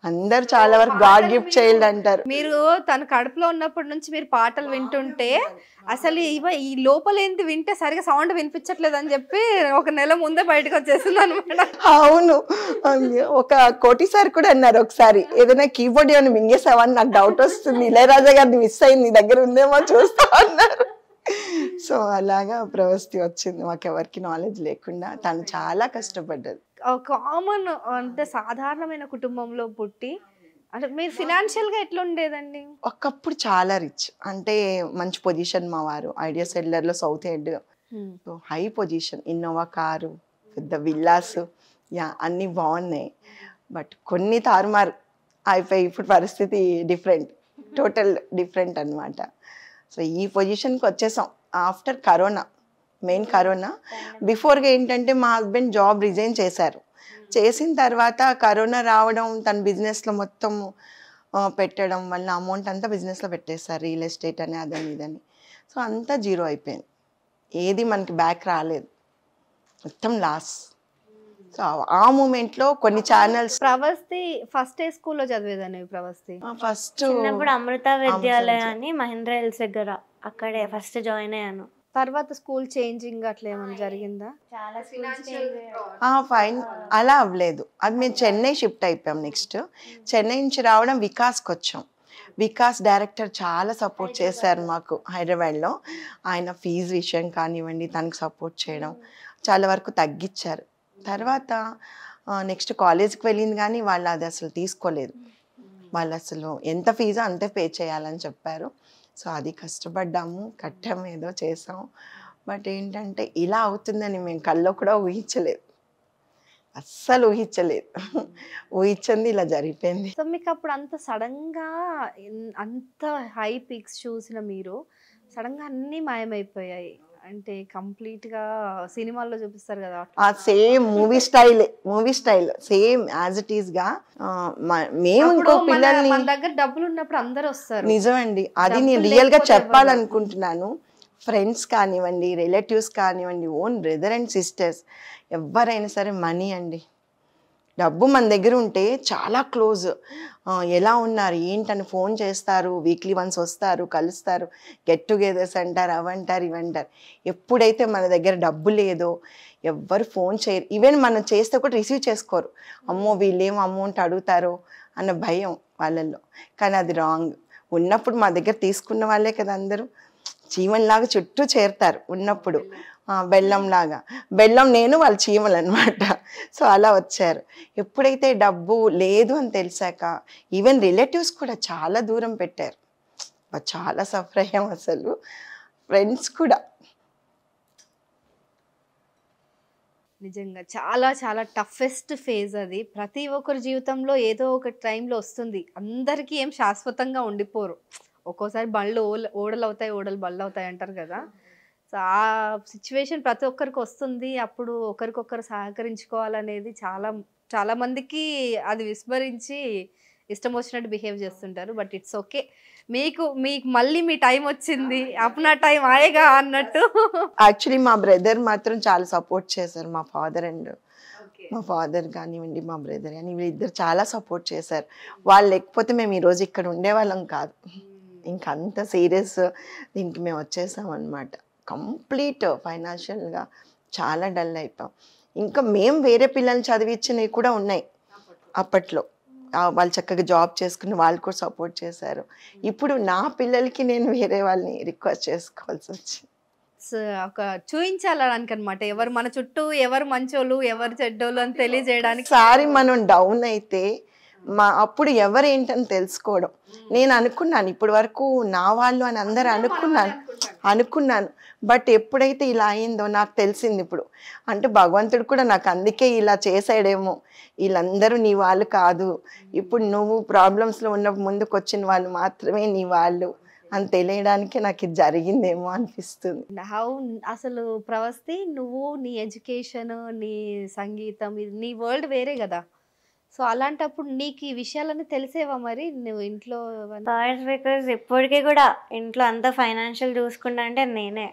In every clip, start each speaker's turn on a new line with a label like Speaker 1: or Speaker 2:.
Speaker 1: అందరు చాలా వరకు గాడ్ గిఫ్ట్ చైల్డ్ అంటారు.
Speaker 2: మీరు తన కడుపులో ఉన్నప్పటి నుంచి మీరు పాటలు వింటుంటే అసలు ఈ లోపల ఏంటి వింటే సరిగా సౌండ్ వినిపించట్లేదు అని చెప్పి ఒక నెల ముందే బయటకు వచ్చేసింది అనమాట.
Speaker 1: అవును, ఒక కోటిసారి కూడా అన్నారు ఒకసారి, ఏదైనా కీబోర్డ్ ఏమైనా మింగేసావని నాకు డౌట్ వస్తుంది, ఇళయరాజా గారిని మిస్ అయింది, నీ దగ్గర ఉందేమో చూస్తా అన్నారు. సో అలాగా ప్రవస్తి వచ్చింది, మాకెవరికి నాలెడ్జ్ లేకుండా. తను చాలా కష్టపడ్డది.
Speaker 2: కామన్ అంటే సాధారణమైన కుటుంబంలో పుట్టి అంటే మీరు ఫినాన్షియల్ గా ఎట్లా ఉండేదండి?
Speaker 1: ఒకప్పుడు చాలా రిచ్, అంటే మంచి పొజిషన్, మా వారు ఐడియా సెల్లర్ లో south head, so high position, Innova car, పెద్ద విల్లాస్, యా అన్నీ బాగున్నాయి. బట్ కొన్ని తారుమారు అయిపోయి ఇప్పుడు పరిస్థితి డిఫరెంట్, టోటల్ డిఫరెంట్ అనమాట. సో ఈ పొజిషన్కి వచ్చేసాం ఆఫ్టర్ కరోనా. మెయిన్ కరోనా బిఫోర్గా ఏంటంటే మా హస్బెండ్ జాబ్ రిజైన్ చేశారు. చేసిన తర్వాత కరోనా రావడం, తన బిజినెస్లో మొత్తం పెట్టడం వల్ల అమౌంట్ అంతా బిజినెస్లో పెట్టేశారు, రియల్ ఎస్టేట్ అని అదని ఇదని. సో అంతా జీరో అయిపోయింది, ఏది మనకి బ్యాక్ రాలేదు, మొత్తం లాస్. సో ఆ మూమెంట్లో కొన్ని ఛానల్స్.
Speaker 2: ప్రవస్తి ఫస్ట్ ఏ స్కూల్లో చదివేదాన్ని? ప్రవస్తి
Speaker 1: ఫస్ట్
Speaker 3: చిన్నప్పుడు అమృత విద్యాలయ అని మహేంద్ర హిల్స్ దగ్గర, అక్కడే ఫస్ట్ జాయిన్ అయ్యాను.
Speaker 2: తర్వాత స్కూల్ చేంజింగ్ అట్లా ఏమైనా జరిగిందా?
Speaker 1: ఫైన్, అలా అవ్వలేదు. అది మేము చెన్నై షిఫ్ట్ అయిపోయాం. నెక్స్ట్ చెన్నై నుంచి రావడం వికాస్కి వచ్చాం. వికాస్ డైరెక్టర్ చాలా సపోర్ట్ చేశారు మాకు హైదరాబాద్లో. ఆయన ఫీజు విషయం కానివ్వండి, తనకు సపోర్ట్ చేయడం చాలా వరకు తగ్గించారు. తర్వాత నెక్స్ట్ కాలేజ్కి వెళ్ళింది కానీ వాళ్ళు అది అసలు తీసుకోలేదు. వాళ్ళు అసలు ఎంత ఫీజో అంతే పే చేయాలని చెప్పారు. సో అది కష్టపడ్డాము, కట్టాము, ఏదో చేసాం. బట్ ఏంటంటే ఇలా అవుతుందని మేము కల్లో కూడా ఊహించలేదు, అస్సలు ఊహించలేదు. ఊహించింది ఇలా జరిగిపోయింది.
Speaker 2: సో మీకు అప్పుడు అంత సడన్గా అంత హై పిక్స్ చూసిన మీరు సడన్గా అన్నీ మాయమైపోయాయి అంటే కంప్లీట్గా సినిమాల్లో చూపిస్తారు కదా,
Speaker 1: ఆ same movie style same as it is గా. మేము ఇంకో పిల్లల్ని,
Speaker 2: మన దగ్గర డబ్బులు ఉన్నప్పుడు అందరూ వస్తారు.
Speaker 1: నిజమండి, అది నేను రియల్ గా చెప్పాలనుకుంటున్నాను. ఫ్రెండ్స్ కానివ్వండి, రిలేటివ్స్ కానివ్వండి, ఓన్ బ్రదర్ అండ్ సిస్టర్స్, ఎవరైనా సరే మనీ అండి, డబ్బు మన దగ్గర ఉంటే చాలా క్లోజ్. ఎలా ఉన్నారు ఏంటని ఫోన్ చేస్తారు, వీక్లీ వన్స్ వస్తారు, కలుస్తారు, గెట్ టుగెదర్స్ అంటారు, అవంటారు ఇవంటారు. ఎప్పుడైతే మన దగ్గర డబ్బు లేదో ఎవ్వరు ఫోన్ చేయరు, ఈవెన్ మనం చేస్తే కూడా రిసీవ్ చేసుకోరు. అమ్మో వీళ్ళేమో అమౌంట్ అడుగుతారో అన్న భయం వాళ్ళల్లో. కానీ అది రాంగ్. ఉన్నప్పుడు మా దగ్గర తీసుకున్న వాళ్ళే కదా అందరూ చీమల్లాగా చుట్టూ చేరుతారు ఉన్నప్పుడు, బెల్లంలాగా. బెల్లం నేను, వాళ్ళు చీమలు అనమాట. సో అలా వచ్చారు. ఎప్పుడైతే డబ్బు లేదు అని తెలిసాక ఈవెన్ రిలేటివ్స్ కూడా చాలా దూరం పెట్టారు, చాలా సఫర్ అయ్యాం అసలు. ఫ్రెండ్స్ కూడా.
Speaker 2: నిజంగా చాలా చాలా టఫెస్ట్ ఫేజ్ అది. ప్రతి ఒక్కరి జీవితంలో ఏదో ఒక టైంలో వస్తుంది. అందరికీ ఏం శాశ్వతంగా ఉండిపోరు. ఒక్కోసారి బండ్లు ఓడలు అవుతాయి, ఓడలు బళ్ళు అవుతాయి అంటారు కదా. సో ఆ సిచ్యువేషన్ ప్రతి ఒక్కరికి వస్తుంది. అప్పుడు ఒకరికొకరు సహకరించుకోవాలనేది చాలా చాలా మందికి అది విస్మరించి ఇష్టం వచ్చినట్టు బిహేవ్ చేస్తుంటారు. బట్ ఇట్స్ ఓకే, మీకు మళ్ళీ మీ టైం వచ్చింది, అప్నా టైం ఆయేగా అన్నట్టు.
Speaker 1: యాక్చువల్లీ మా బ్రదర్ మాత్రం చాలా సపోర్ట్ చేశారు. మా ఫాదర్ కానివ్వండి, మా బ్రదర్ కానీ, వీళ్ళిద్దరు చాలా సపోర్ట్ చేశారు. వాళ్ళు లేకపోతే మేము ఈరోజు ఇక్కడ ఉండేవాళ్ళం కాదు. ఇంకా అంత సీరియస్ దీనికి మేము వచ్చేసాం అనమాట. కంప్లీట్ ఫైనాన్షియల్గా చాలా డల్ అయిపోయాం. ఇంకా మేము వేరే పిల్లల్ని చదివించినవి కూడా ఉన్నాయి అప్పట్లో. వాళ్ళు చక్కగా జాబ్ చేసుకుని వాళ్ళు కూడా సపోర్ట్ చేశారు. ఇప్పుడు నా పిల్లలకి నేను వేరే వాళ్ళని రిక్వెస్ట్ చేసుకోవాల్సి వచ్చింది.
Speaker 2: ఒక చూపించాలడానికి అనమాట, ఎవరు మన చుట్టూ ఎవరు మంచోళ్ళు ఎవరు చెడ్డోళ్ళు అని తెలియజేయడానికి.
Speaker 1: సారి మనం డౌన్ అయితే అప్పుడు ఎవరేంటని తెలుసుకోవడం. నేను అనుకున్నాను ఇప్పటి వరకు నా వాళ్ళు అని అందరు అనుకున్నాను. బట్ ఎప్పుడైతే ఇలా అయిందో నాకు తెలిసింది ఇప్పుడు. అంటే భగవంతుడు కూడా నాకు అందుకే ఇలా చేసాడేమో, వీళ్ళందరూ నీ వాళ్ళు కాదు, ఇప్పుడు నువ్వు ప్రాబ్లమ్స్లో ఉన్నప్పుడు ముందుకు వచ్చిన వాళ్ళు మాత్రమే నీ వాళ్ళు అని తెలియడానికి నాకు ఇది జరిగిందేమో అనిపిస్తుంది.
Speaker 2: అసలు ప్రవస్తి, నువ్వు నీ ఎడ్యుకేషన్, నీ సంగీతం, నీ వరల్డ్ వేరే కదా. సో అలాంటప్పుడు నీకు ఈ విషయాలన్నీ తెలిసేవా మరి నువ్వు ఇంట్లో?
Speaker 3: బికాస్ ఇప్పటికీ కూడా ఇంట్లో అంతా ఫైనాన్షియల్ చూసుకుంటా అంటే నేనే.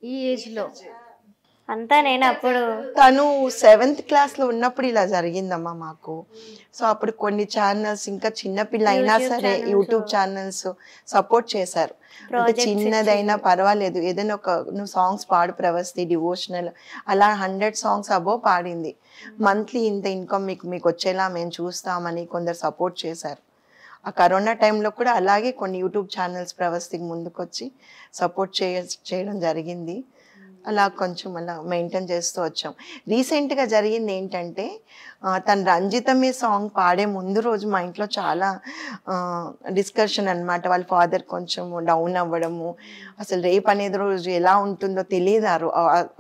Speaker 2: ఈ ఏజ్లో
Speaker 3: అంతా నేను అప్పుడు
Speaker 1: తను 7th క్లాస్లో ఉన్నప్పుడు ఇలా జరిగిందమ్మా మాకు. సో అప్పుడు కొన్ని ఛానల్స్ ఇంకా చిన్నపిల్ల అయినా సరే యూట్యూబ్ ఛానల్స్ సపోర్ట్ చేశారు. అంటే చిన్నదైనా పర్వాలేదు, ఏదైనా ఒక నువ్వు సాంగ్స్ పాడు ప్రవస్తి డివోషనల్, అలా 100 సాంగ్స్ అబోవ్ పాడింది. మంత్లీ ఇంత ఇన్కమ్ మీకు వచ్చేలా మేము చూస్తామని కొందరు సపోర్ట్ చేశారు. ఆ కరోనా టైంలో కూడా అలాగే కొన్ని యూట్యూబ్ ఛానల్స్ ప్రవస్తికి ముందుకొచ్చి సపోర్ట్ చేయడం జరిగింది. అలా కొంచెం అలా మెయింటైన్ చేస్తూ వచ్చాం. రీసెంట్గా జరిగింది ఏంటంటే తను రంజితమే సాంగ్ పాడే ముందు రోజు మా ఇంట్లో చాలా డిస్కషన్ అనమాట. వాళ్ళ ఫాదర్ కొంచెం డౌన్ అవ్వడము, అసలు రేపు అనేది రోజు ఎలా ఉంటుందో తెలియదు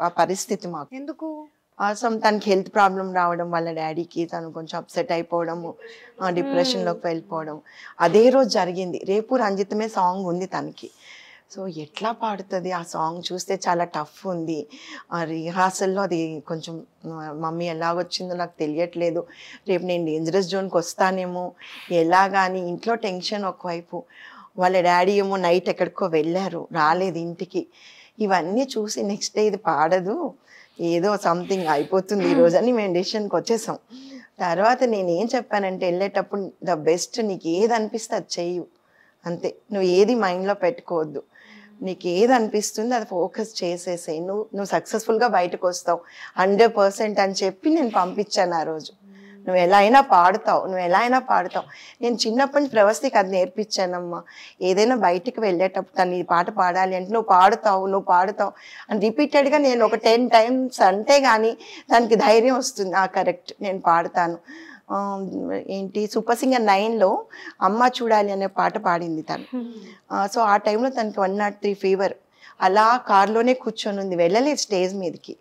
Speaker 1: ఆ పరిస్థితి మాకు.
Speaker 2: ఎందుకు?
Speaker 1: అసలు తనకి హెల్త్ ప్రాబ్లం రావడం, వాళ్ళ డాడీకి తను కొంచెం అప్సెట్ అయిపోవడము, డిప్రెషన్లోకి వెళ్ళిపోవడం అదే రోజు జరిగింది. రేపు రంజితమే సాంగ్ ఉంది తనకి. సో ఎట్లా పాడుతుంది ఆ సాంగ్ చూస్తే చాలా టఫ్ ఉంది. ఆ రిహార్సల్లో అది కొంచెం మమ్మీ ఎలాగొచ్చిందో నాకు తెలియట్లేదు, రేపు నేను డేంజరస్ జోన్కి వస్తానేమో ఎలాగాని ఇంట్లో టెన్షన్ ఒకవైపు. వాళ్ళ డాడీ ఏమో నైట్ ఎక్కడికో వెళ్ళారు, రాలేదు ఇంటికి. ఇవన్నీ చూసి నెక్స్ట్ డే ఇది పాడదు, ఏదో సంథింగ్ అయిపోతుంది ఈరోజు అని మేము డెసిషన్కి వచ్చేసాం. తర్వాత నేనేం చెప్పానంటే వెళ్ళేటప్పుడు ద బెస్ట్, నీకు ఏది అనిపిస్తే అది చెయ్యు అంతే, నువ్వు ఏది మైండ్లో పెట్టుకోవద్దు, నీకు ఏది అనిపిస్తుంది అది ఫోకస్ చేసేసేయి, నువ్వు సక్సెస్ఫుల్గా బయటకు వస్తావు 100% అని చెప్పి నేను పంపించాను ఆ రోజు. నువ్వు ఎలా అయినా పాడుతావు, నువ్వు ఎలా అయినా పాడుతావు. నేను చిన్నప్పటి నుంచి ప్రవస్తికి అది నేర్పించానమ్మా. ఏదైనా బయటికి వెళ్ళేటప్పుడు తను ఈ పాట పాడాలి అంటే నువ్వు పాడుతావు అని రిపీటెడ్గా నేను ఒక 10 times అంటే కానీ దానికి ధైర్యం వస్తుంది. కరెక్ట్ నేను పాడతాను. ఏంటి సూపర్ సింగర్ 9లో అమ్మ చూడాలి అనే పాట పాడింది తను. సో ఆ టైంలో తనకి 103 ఫీవర్. అలా కార్లోనే కూర్చొని ఉంది, వెళ్ళలేదు స్టేజ్ మీదకి.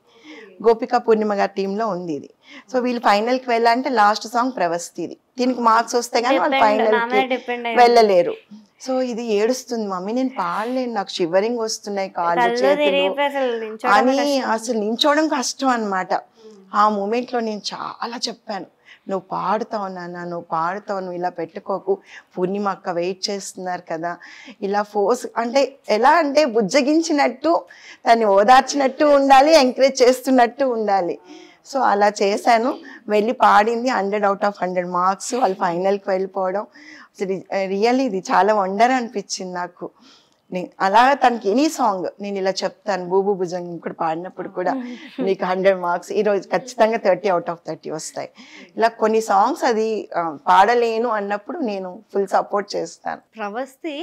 Speaker 1: గోపిక పూర్ణిమ గారి టీంలో ఉంది ఇది. సో వీళ్ళు ఫైనల్కి వెళ్ళాలంటే లాస్ట్ సాంగ్ ప్రవస్తిది. దీనికి మార్క్స్ వస్తే కానీ వాళ్ళు ఫైనల్కి వెళ్ళలేరు. సో ఇది ఏడుస్తుంది, మమ్మీ నేను పాడలేను, నాకు షివరింగ్ వస్తున్నాయి కాళ్ళు చేతులు అని. అసలు నించోవడం కష్టం అనమాట. ఆ మూమెంట్లో నేను చాలా చెప్పాను, నువ్వు పాడుతావు నాన్న, నువ్వు పాడుతావు, నువ్వు ఇలా పెట్టుకోకు, పూర్ణిమ అక్క వెయిట్ చేస్తున్నారు కదా. ఇలా ఫోర్స్ అంటే ఎలా అంటే బుజ్జగించినట్టు, దాన్ని ఓదార్చినట్టు ఉండాలి, ఎంకరేజ్ చేస్తున్నట్టు ఉండాలి. సో అలా చేశాను. వెళ్ళి పాడింది, 100/100 మార్క్స్. వాళ్ళు ఫైనల్కి వెళ్ళిపోవడం అసలు రియల్లీ ఇది చాలా వండర్ అనిపించింది నాకు. అలా తనకి ఎనీ సాంగ్ నేను ఇలా చెప్తాను, బూబు భుజంగం కూడా పాడినప్పుడు కూడా నీకు 100 మార్క్స్, ఈరోజు ఖచ్చితంగా 30/30 వస్తాయి. ఇలా కొన్ని సాంగ్స్ అది పాడలేను అన్నప్పుడు నేను ఫుల్ సపోర్ట్ చేస్తాను.
Speaker 2: ప్రవస్తి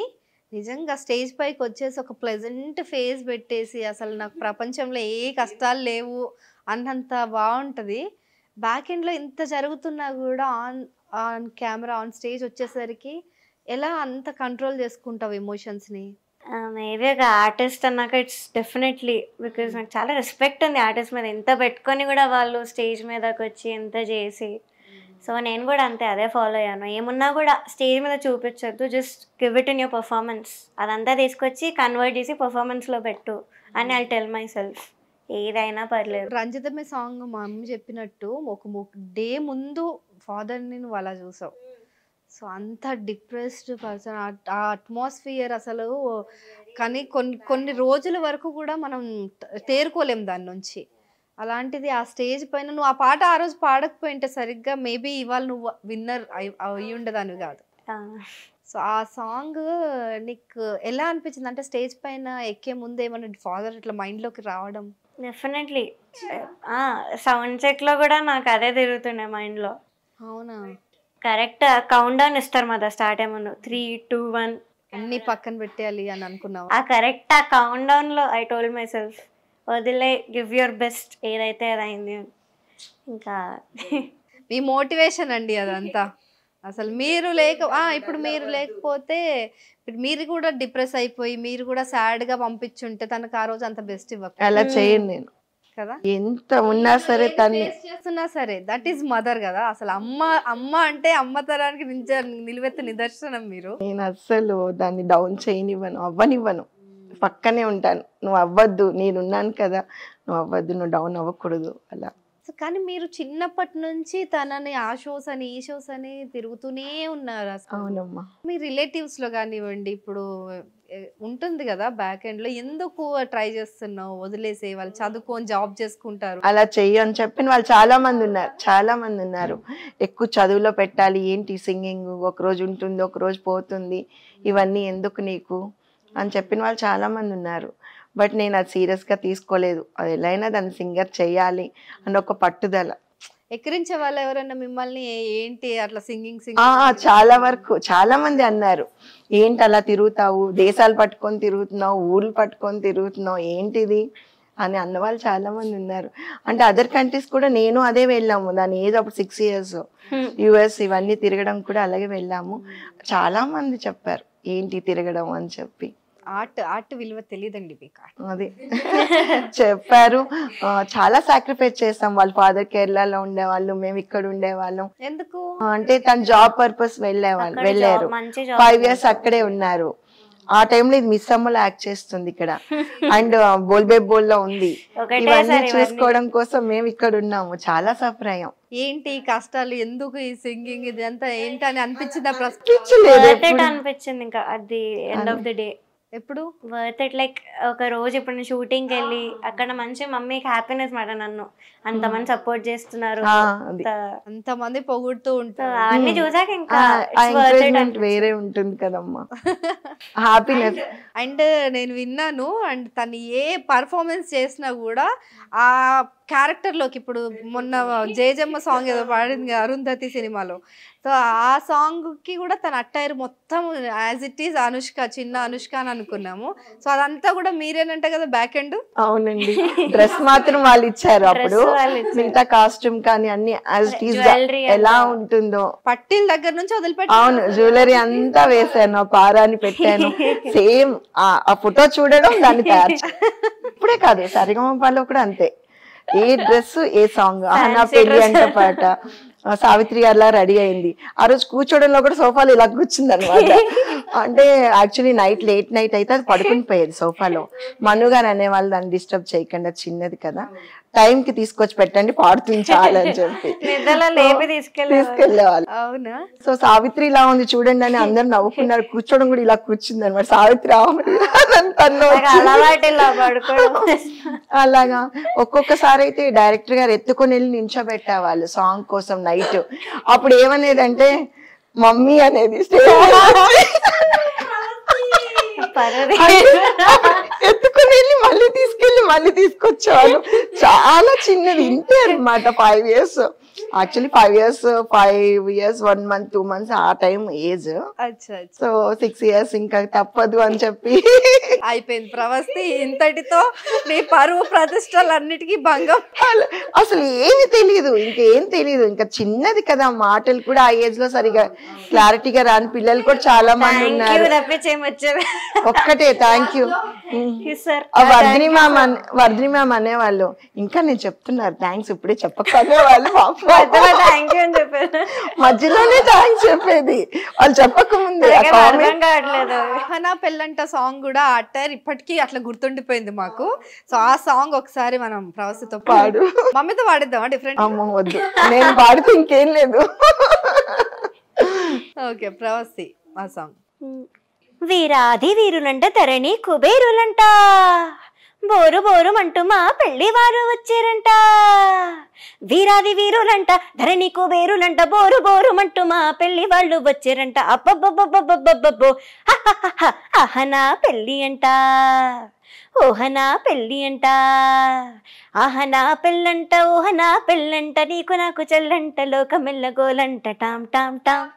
Speaker 2: నిజంగా స్టేజ్ పైకి వచ్చేసి ఒక ప్లెజెంట్ ఫేస్ పెట్టేసి అసలు నాకు ప్రపంచంలో ఏ కష్టాలు లేవు అన్నంత బాగుంటుంది. బ్యాక్ ఎండ్లో ఇంత జరుగుతున్నా కూడా ఆన్ కెమెరా ఆన్ స్టేజ్ వచ్చేసరికి ఎలా అంత కంట్రోల్ చేసుకుంటావు ఎమోషన్స్ని?
Speaker 3: మేబీ ఒక ఆర్టిస్ట్ అన్నాక ఇట్స్ డెఫినెట్లీ బికాజ్ నాకు చాలా రెస్పెక్ట్ ఉంది ఆర్టిస్ట్ మీద. ఎంత పెట్టుకొని కూడా వాళ్ళు స్టేజ్ మీదకి వచ్చి ఎంత చేసి, సో నేను కూడా అంతే అదే ఫాలో అయ్యాను. ఏమున్నా కూడా స్టేజ్ మీద చూపించద్దు, just give it in your performance. అదంతా తీసుకొచ్చి కన్వర్ట్ చేసి పర్ఫార్మెన్స్లో పెట్టు అని ఐ టెల్ మై సెల్ఫ్. ఏదైనా పర్లేదు.
Speaker 2: రంజితమే సాంగ్ మా అమ్మ చెప్పినట్టు ఒక డే ముందు ఫాదర్ని నువ్వు అలా చూసావు. సో అంత డిప్రెస్డ్ పర్సన్, ఆ అట్మాస్ఫియర్ అసలు కానీ కొన్ని రోజుల వరకు కూడా మనం తేరుకోలేం దాని నుంచి. అలాంటిది ఆ స్టేజ్ పైన నువ్వు ఆ పాట ఆ రోజు పాడకపోయింటే సరిగ్గా మేబీ ఇవాళ నువ్వు విన్నర్ అయి ఉండదానివి కాదు. సో ఆ సాంగ్ నీకు ఎలా అనిపించింది? అంటే స్టేజ్ పైన ఎక్కే ముందు ఏమన్నా ఫాదర్ ఇట్లా మైండ్లోకి రావడం?
Speaker 3: డెఫినెట్లీ సౌండ్ చెక్లో కూడా నాకు అదే తిరుగుతుండే మైండ్లో.
Speaker 2: అవునా?
Speaker 3: కరెక్ట్ కౌంట్ డౌన్ ఇస్తారు మదా స్టార్ట్ అయ్యే ముందు 3, 2, 1
Speaker 2: అన్ని పక్కన పెట్టేయాలి అని అనుకున్నావు?
Speaker 3: ఆ కరెక్ట్ ఆ కౌంట్ డౌన్లో ఐ టోల్డ్ మై సెల్ఫ్ వదిలే, గివ్ యువర్ బెస్ట్, ఏదైతే అదైంది. ఇంకా
Speaker 2: మీ మోటివేషన్ అండి అదంతా. అసలు మీరు ఇప్పుడు మీరు లేకపోతే ఇప్పుడు మీరు కూడా డిప్రెస్ అయిపోయి మీరు కూడా సాడ్గా పంపించుంటే తనకు ఆ రోజు అంత బెస్ట్ ఇవ్వక.
Speaker 1: అలా చేయను నేను
Speaker 2: కదా,
Speaker 1: ఎంత ఉన్నా సరే తన్ని
Speaker 2: చేస్తున్నా సరే దట్ ఈస్ మదర్ కదా. అసలు అమ్మ అంటే అమ్మ తరానికి నిలువెత్తు నిదర్శనం మీరు.
Speaker 1: నేను అస్సలు దాన్ని డౌన్ చేయనివ్వను, అవ్వనివ్వను, పక్కనే ఉంటాను. నువ్వు అవ్వద్దు, నేనున్నాను కదా, నువ్వు అవ్వద్దు, నువ్వు డౌన్ అవ్వకూడదు అలా.
Speaker 2: కానీ మీరు చిన్నప్పటి నుంచి తనని ఆ షోస్ అని ఈ షోస్ అని తిరుగుతూనే ఉన్నారు.
Speaker 1: అవునమ్మా.
Speaker 2: మీ రిలేటివ్స్ లో కానివ్వండి, ఇప్పుడు ఉంటుంది కదా బ్యాక్ ఎండ్ లో, ఎందుకు ట్రై చేస్తున్నావు, వదిలేసే వాళ్ళు చదువుకొని జాబ్ చేసుకుంటారు.
Speaker 1: అలా చెయ్యి అని చెప్పిన వాళ్ళు చాలా మంది ఉన్నారు. ఎక్కువ చదువులో పెట్టాలి, ఏంటి సింగింగ్ ఒక రోజు ఉంటుంది ఒక రోజు పోతుంది, ఇవన్నీ ఎందుకు నీకు అని చెప్పిన వాళ్ళు చాలా మంది ఉన్నారు. బట్ నేను అది సీరియస్గా తీసుకోలేదు. అది ఎలా అయినా దాన్ని సింగర్ చెయ్యాలి అని ఒక పట్టుదల.
Speaker 2: ఎక్కిరించే వాళ్ళు ఎవరైనా మిమ్మల్ని ఏంటి అట్లా సింగింగ్
Speaker 1: చాలా వరకు చాలా మంది అన్నారు, ఏంటి అలా తిరుగుతావు, దేశాలు పట్టుకొని తిరుగుతున్నావు, ఊర్లు పట్టుకొని తిరుగుతున్నావు, ఏంటిది అని అన్నవాళ్ళు చాలా మంది ఉన్నారు. అంటే అదర్ కంట్రీస్ కూడా నేను అదే వెళ్ళాము, దాని ఏజ్ అప్పుడు 6 years, US ఇవన్నీ తిరగడం కూడా అలాగే వెళ్ళాము. చాలా మంది చెప్పారు ఏంటి తిరగడం అని చెప్పి.
Speaker 2: ఆర్ట్ విలువ తెలియదండి మీకు.
Speaker 1: అది చెప్పారు. చాలా సాక్రిఫైస్ చేస్తాం. వాళ్ళ ఫాదర్ కేరళలో ఉండేవాళ్ళు, మేము ఇక్కడ ఉండేవాళ్ళం.
Speaker 2: ఎందుకు
Speaker 1: అంటే తన జాబ్ పర్పస్ వెళ్ళారు 5 years అక్కడే ఉన్నారు. ఆ టైంలో ఇది మిస్ అమ్మలో యాక్ట్ చేస్తుంది ఇక్కడ, అండ్ బోల్ లో ఉంది. ఇవన్నీ చూసుకోవడం కోసం మేము ఇక్కడ ఉన్నాము. చాలా సఫర్ అయ్యాం.
Speaker 2: ఏంటి కష్టాలు, ఎందుకు ఈ సింగింగ్ ఇదంతా ఏంటి అని అనిపించిందా?
Speaker 3: అనిపించింది ఇంకా అది ఎండ్ ఆఫ్ ది డే.
Speaker 2: ఎప్పుడు
Speaker 3: వర్త్ ఇట్, లైక్ ఒక రోజు ఇప్పుడు నేను షూటింగ్కి వెళ్ళి అక్కడ మంచి మమ్మీకి హ్యాపీనెస్ మాట, నన్ను అంతమంది సపోర్ట్ చేస్తున్నారు,
Speaker 2: అంతమంది పొగుడుతూ ఉంటారు,
Speaker 3: అన్ని చూసాక ఇంకా
Speaker 1: వేరే ఉంటుంది కదమ్మా హ్యాపీనెస్.
Speaker 2: అండ్ నేను విన్నాను, అండ్ తను ఏ పర్ఫార్మెన్స్ చేసినా కూడా ఆ క్యారెక్టర్ లోకి, ఇప్పుడు మొన్న జయజమ్మ సాంగ్ ఏదో పాడింది అరుంధతి సినిమాలో, సో ఆ సాంగ్ కి కూడా తన అట్టైర్ మొత్తం యాజ్ ఇట్ ఈస్ అనుష్క, చిన్న అనుష్క అని అనుకున్నాము. సో అదంతా కూడా మీరేనంట కదా బ్యాక్ ఎండ్?
Speaker 1: అవునండి, డ్రెస్ మాత్రం వాళ్ళు ఇచ్చారు. అప్పుడు మిగతా కాస్ట్యూమ్ కానీ అన్ని యాజ్ ఇట్ ఈస్ ఎలా ఉంటుందో,
Speaker 2: పట్టీల దగ్గర నుంచి వదిలిపెట్టి,
Speaker 1: అవును జ్యువెలరీ అంతా వేసాను, పారాని పెట్టాను, సేమ్ ఆ ఫోటో చూడడం దాన్ని తయారు. ఇప్పుడే కాదు సరిగమపాలో కూడా అంతే, ఏ డ్రెస్ ఏ సాంగ్, నా పెళ్లి అంట పాట, సావిత్రి గారిలా రెడీ అయింది. ఆ రోజు కూర్చోడంలో కూడా సోఫాలో ఇలా కూర్చుంది అనమాట. అంటే యాక్చువల్లీ లేట్ నైట్ అయితే అది పడుకుని పోయేది సోఫాలో. మను గారు అనేవాళ్ళు దాన్ని డిస్టర్బ్ చేయకుండా, చిన్నది కదా టైం కి తీసుకొచ్చి పెట్టండి పాడుతుంది చాలా అని చెప్పి తీసుకెళ్లేవాళ్ళు.
Speaker 2: అవునా?
Speaker 1: సో సావిత్రి ఇలా ఉంది చూడండి అని అందరు నవ్వుకున్నారు. కూర్చోడం కూడా ఇలా కూర్చుంది అనమాట సావిత్రి. అలాగా ఒక్కొక్కసారి అయితే డైరెక్టర్ గారు ఎత్తుకొని వెళ్ళి నించోబెట్టేవాళ్ళు సాంగ్ కోసం నైట్. అప్పుడు ఏమనేదంటే మమ్మీ అనేది ఎత్తుకుని వెళ్ళి మళ్ళీ తీసుకొచ్చేవాళ్ళు. చాలా చిన్నది ఇంతే అనమాట. 5 years, actually 5 years 1 month 2 months ఆ టైం ఏజ్. సో 6 years ఇంకా తప్పదు అని చెప్పి
Speaker 2: అయిపోయింది ప్రవస్తి. ఇంతటితో నీ పరువు ప్రతిష్టలు అన్నిటికీ భంగం.
Speaker 1: అసలు ఏమి తెలియదు, ఇంకేం తెలియదు, ఇంకా చిన్నది కదా, మాటలు కూడా ఆ ఏజ్ లో సరిగా క్లారిటీగా రాని పిల్లలు కూడా చాలా మంది ఉన్నారు. ఒక్కటే థ్యాంక్ యూ. వర్ధిని మ్యామ్ అనేవాళ్ళు, ఇంకా నేను చెప్తున్నారు థ్యాంక్స్ ఇప్పుడే చెప్పకనే వాళ్ళు మధ్యలోనే థ్యాంక్స్ చెప్పేది, వాళ్ళు చెప్పక ముందే.
Speaker 2: నా పెళ్ళంట సాంగ్ కూడా అట్టారు ఇప్పటికీ అట్లా గుర్తుండిపోయింది మాకు. సో ఆ సాంగ్ ఒకసారి మనం ప్రవస్తితో
Speaker 1: పాడు,
Speaker 2: మమ్మీతో పాడిద్దామా? డిఫరెంట్.
Speaker 1: అమ్మ వద్దు, నేను పాడితే ఇంకేం లేదు.
Speaker 2: ఓకే ప్రవస్తి ఆ సాంగ్.
Speaker 3: వీరాది వీరులంట ధరణి కుబేరులంట, బోరు బోరుమంటూ మా పెళ్లి వారు వచ్చారంట. వీరాది వీరులంట ధరణి కుబేరులంట, బోరు బోరుమంటూ మా పెళ్లి వాళ్ళు వచ్చారంట. అబ్బబ్బబ్బబ్బబ్బబ్బో అహనా పెళ్ళి అంట, ఓహనా పెళ్ళి అంట, ఆహనా పెళ్ళంట, ఓహనా పెళ్ళంట, నీకు నాకు చెల్లంట, లోకమెల్ల గోలంట, టామ్ టామ్ టామ్.